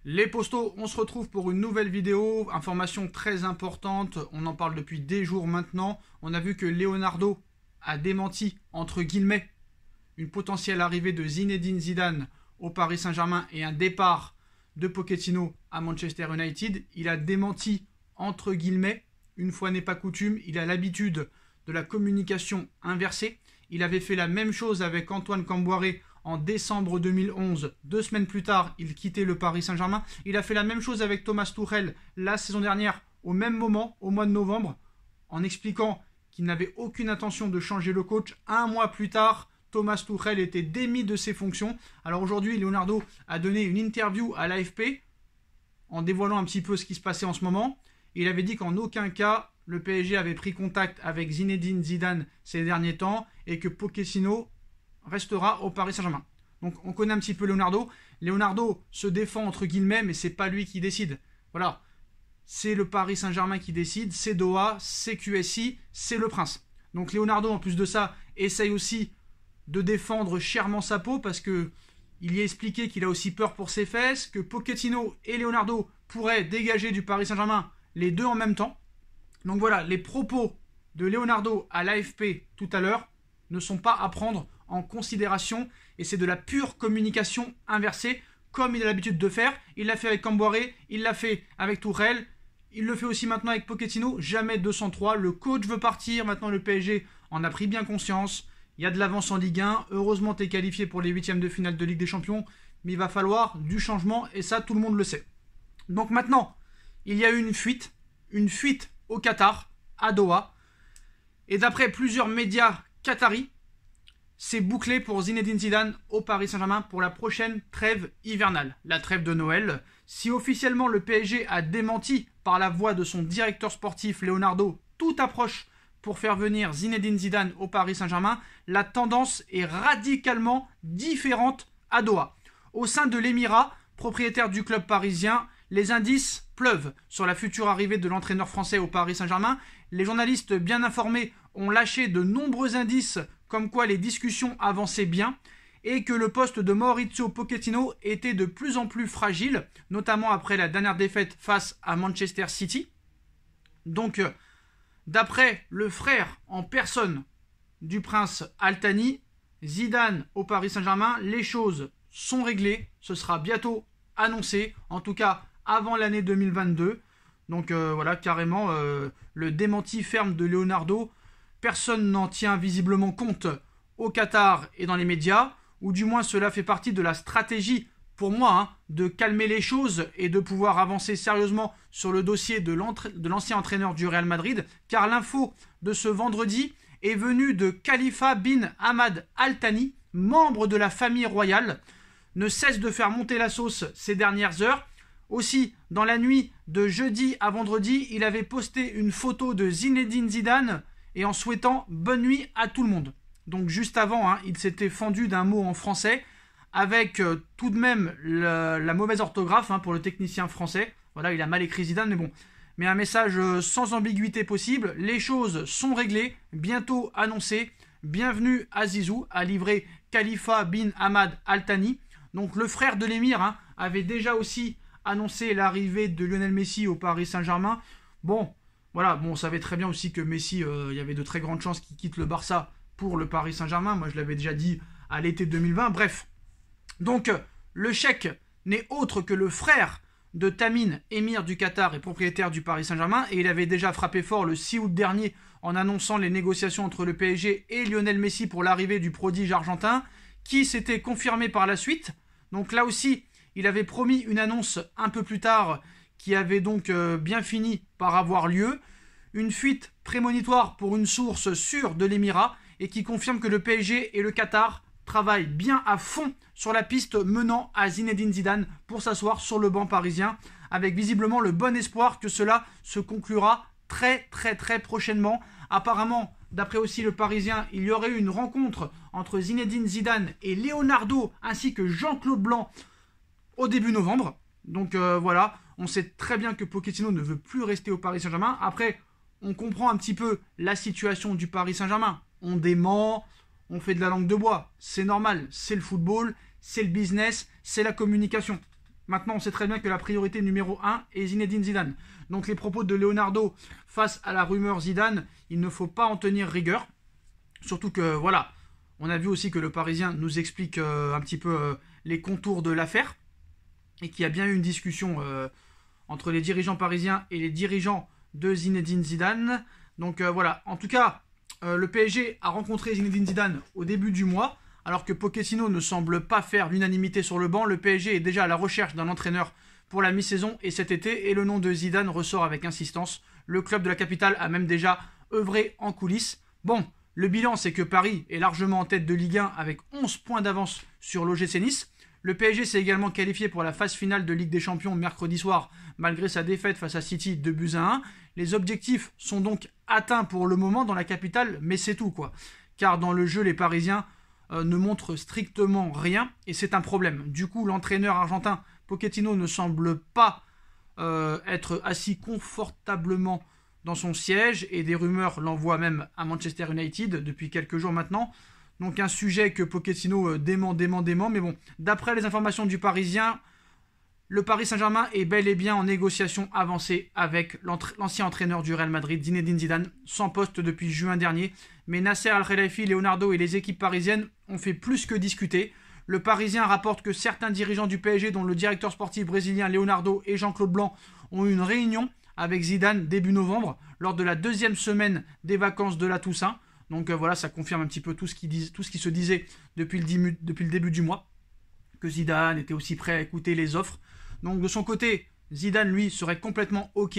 Les postos, on se retrouve pour une nouvelle vidéo, information très importante, on en parle depuis des jours maintenant. On a vu que Leonardo a démenti, entre guillemets, une potentielle arrivée de Zinedine Zidane au Paris Saint-Germain et un départ de Pochettino à Manchester United. Il a démenti, entre guillemets, une fois n'est pas coutume, il a l'habitude de la communication inversée. Il avait fait la même chose avec Antoine Camboire en décembre 2011. 2 semaines plus tard, il quittait le Paris Saint-Germain. Il a fait la même chose avec Thomas Tuchel la saison dernière, au même moment, au mois de novembre, en expliquant qu'il n'avait aucune intention de changer le coach. 1 mois plus tard, Thomas Tuchel était démis de ses fonctions. Alors aujourd'hui, Leonardo a donné une interview à l'AFP en dévoilant un petit peu ce qui se passait en ce moment. Il avait dit qu'en aucun cas, le PSG avait pris contact avec Zinedine Zidane ces derniers temps et que Pochettino restera au Paris Saint-Germain. Donc on connaît un petit peu Leonardo. Leonardo se défend entre guillemets, mais c'est pas lui qui décide. Voilà, c'est le Paris Saint-Germain qui décide, c'est Doha, c'est QSI, c'est le prince. Donc Leonardo, en plus de ça, essaye aussi de défendre chèrement sa peau parce que il y a expliqué qu'il a aussi peur pour ses fesses, que Pochettino et Leonardo pourraient dégager du Paris Saint-Germain les deux en même temps. Donc voilà, les propos de Leonardo à l'AFP tout à l'heure ne sont pas à prendre en considération et c'est de la pure communication inversée comme il a l'habitude de faire. Il l'a fait avec Camboire, il l'a fait avec Tuchel, il le fait aussi maintenant avec Pochettino. Jamais 203, le coach veut partir, maintenant le PSG en a pris bien conscience. Il y a de l'avance en Ligue 1, heureusement tu es qualifié pour les 8e de finale de Ligue des Champions, mais il va falloir du changement et ça tout le monde le sait. Donc maintenant, il y a eu une fuite au Qatar, à Doha, et d'après plusieurs médias qataris, c'est bouclé pour Zinedine Zidane au Paris Saint-Germain pour la prochaine trêve hivernale, la trêve de Noël. Si officiellement le PSG a démenti par la voix de son directeur sportif Leonardo toute approche pour faire venir Zinedine Zidane au Paris Saint-Germain, la tendance est radicalement différente à Doha. Au sein de l'Émirat, propriétaire du club parisien, les indices pleuvent sur la future arrivée de l'entraîneur français au Paris Saint-Germain. Les journalistes bien informés ont lâché de nombreux indices comme quoi les discussions avançaient bien et que le poste de Mauricio Pochettino était de plus en plus fragile, notamment après la dernière défaite face à Manchester City. Donc, d'après le frère en personne du prince Al Thani, Zidane au Paris Saint-Germain, les choses sont réglées, ce sera bientôt annoncé, en tout cas avant l'année 2022. Donc voilà, carrément, le démenti ferme de Leonardo. Personne n'en tient visiblement compte au Qatar et dans les médias, ou du moins cela fait partie de la stratégie, pour moi, de calmer les choses et de pouvoir avancer sérieusement sur le dossier de l'ancien entraîneur du Real Madrid, car l'info de ce vendredi est venue de Khalifa bin Ahmad Al Thani, membre de la famille royale, ne cesse de faire monter la sauce ces dernières heures. Aussi, dans la nuit de jeudi à vendredi, il avait posté une photo de Zinedine Zidane et en souhaitant bonne nuit à tout le monde. Donc juste avant, il s'était fendu d'un mot en français avec tout de même la mauvaise orthographe pour le technicien français. Voilà, il a mal écrit Zidane, mais bon. Mais un message sans ambiguïté possible. Les choses sont réglées, bientôt annoncées. Bienvenue à Zizou, a livré Khalifa bin Ahmad Al Thani. Donc le frère de l'émir avait déjà aussi annoncé l'arrivée de Lionel Messi au Paris Saint-Germain. Bon, voilà, on savait très bien aussi que Messi, il y avait de très grandes chances qu'il quitte le Barça pour le Paris Saint-Germain. Moi, je l'avais déjà dit à l'été 2020. Bref, donc le cheikh n'est autre que le frère de Tamim, émir du Qatar et propriétaire du Paris Saint-Germain. Et il avait déjà frappé fort le 6 août dernier en annonçant les négociations entre le PSG et Lionel Messi pour l'arrivée du prodige argentin, qui s'était confirmé par la suite. Donc là aussi, il avait promis une annonce un peu plus tard qui avait donc bien fini par avoir lieu. Une fuite prémonitoire pour une source sûre de l'Émirat et qui confirme que le PSG et le Qatar travaillent bien à fond sur la piste menant à Zinedine Zidane pour s'asseoir sur le banc parisien, avec visiblement le bon espoir que cela se conclura très prochainement. Apparemment, d'après aussi le Parisien, il y aurait eu une rencontre entre Zinedine Zidane et Leonardo ainsi que Jean-Claude Blanc au début novembre. Donc voilà, on sait très bien que Pochettino ne veut plus rester au Paris Saint-Germain. Après, on comprend un petit peu la situation du Paris Saint-Germain. On dément, on fait de la langue de bois. C'est normal, c'est le football, c'est le business, c'est la communication. Maintenant, on sait très bien que la priorité numéro 1 est Zinedine Zidane. Donc les propos de Leonardo face à la rumeur Zidane, il ne faut pas en tenir rigueur. Surtout que, voilà, on a vu aussi que le Parisien nous explique un petit peu les contours de l'affaire. Et qu'il y a bien eu une discussion entre les dirigeants parisiens et les dirigeants de Zinedine Zidane. Donc voilà, en tout cas, le PSG a rencontré Zinedine Zidane au début du mois. Alors que Pochettino ne semble pas faire l'unanimité sur le banc, le PSG est déjà à la recherche d'un entraîneur pour la mi-saison et cet été, et le nom de Zidane ressort avec insistance. Le club de la capitale a même déjà œuvré en coulisses. Bon, le bilan c'est que Paris est largement en tête de Ligue 1 avec 11 points d'avance sur l'OGC Nice. Le PSG s'est également qualifié pour la phase finale de Ligue des Champions mercredi soir, malgré sa défaite face à City 2-1. Les objectifs sont donc atteints pour le moment dans la capitale, mais c'est tout quoi. Car dans le jeu, les Parisiens ne montre strictement rien et c'est un problème. Du coup, l'entraîneur argentin Pochettino ne semble pas être assis confortablement dans son siège et des rumeurs l'envoient même à Manchester United depuis quelques jours maintenant. Donc un sujet que Pochettino dément, mais bon, d'après les informations du Parisien, le Paris Saint-Germain est bel et bien en négociation avancée avec l'ancien entraîneur du Real Madrid, Zinedine Zidane, sans poste depuis juin dernier. Mais Nasser Al-Khelaifi, Leonardo et les équipes parisiennes ont fait plus que discuter. Le Parisien rapporte que certains dirigeants du PSG, dont le directeur sportif brésilien Leonardo et Jean-Claude Blanc, ont eu une réunion avec Zidane début novembre, lors de la deuxième semaine des vacances de la Toussaint. Donc voilà, ça confirme un petit peu tout ce qui se disait depuis le début du mois, que Zidane était aussi prêt à écouter les offres. Donc de son côté, Zidane, lui, serait complètement OK,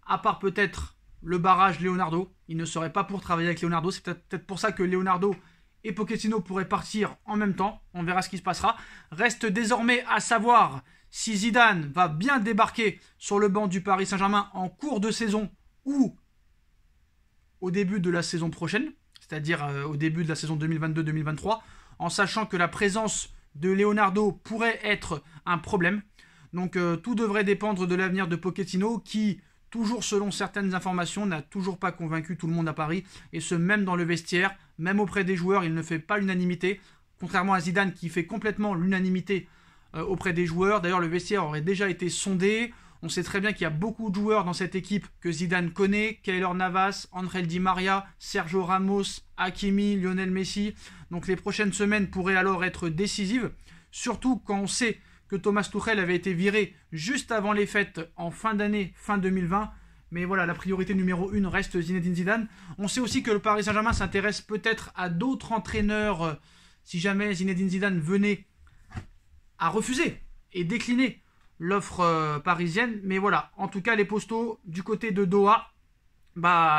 à part peut-être le barrage Leonardo. Il ne serait pas pour travailler avec Leonardo. C'est peut-être pour ça que Leonardo et Pochettino pourraient partir en même temps. On verra ce qui se passera. Reste désormais à savoir si Zidane va bien débarquer sur le banc du Paris Saint-Germain en cours de saison ou au début de la saison prochaine, c'est-à-dire au début de la saison 2022-2023, en sachant que la présence de Leonardo pourrait être un problème. Donc tout devrait dépendre de l'avenir de Pochettino qui, toujours selon certaines informations, n'a toujours pas convaincu tout le monde à Paris. Et ce, même dans le vestiaire, même auprès des joueurs, il ne fait pas l'unanimité. Contrairement à Zidane qui fait complètement l'unanimité auprès des joueurs. D'ailleurs, le vestiaire aurait déjà été sondé. On sait très bien qu'il y a beaucoup de joueurs dans cette équipe que Zidane connaît. Keylor Navas, Angel Di Maria, Sergio Ramos, Hakimi, Lionel Messi. Donc les prochaines semaines pourraient alors être décisives. Surtout quand on sait que Thomas Tuchel avait été viré juste avant les fêtes en fin d'année, fin 2020. Mais voilà, la priorité numéro 1 reste Zinedine Zidane. On sait aussi que le Paris Saint-Germain s'intéresse peut-être à d'autres entraîneurs si jamais Zinedine Zidane venait à refuser et décliner l'offre parisienne. Mais voilà, en tout cas, les postaux du côté de Doha,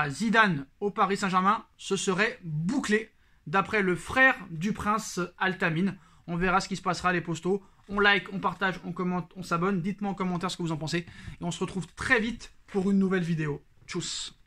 Zidane au Paris Saint-Germain, ce serait bouclé d'après le frère du prince Al-Tamim. On verra ce qui se passera, les postaux. On like, on partage, on commente, on s'abonne. Dites-moi en commentaire ce que vous en pensez. Et on se retrouve très vite pour une nouvelle vidéo. Tchuss.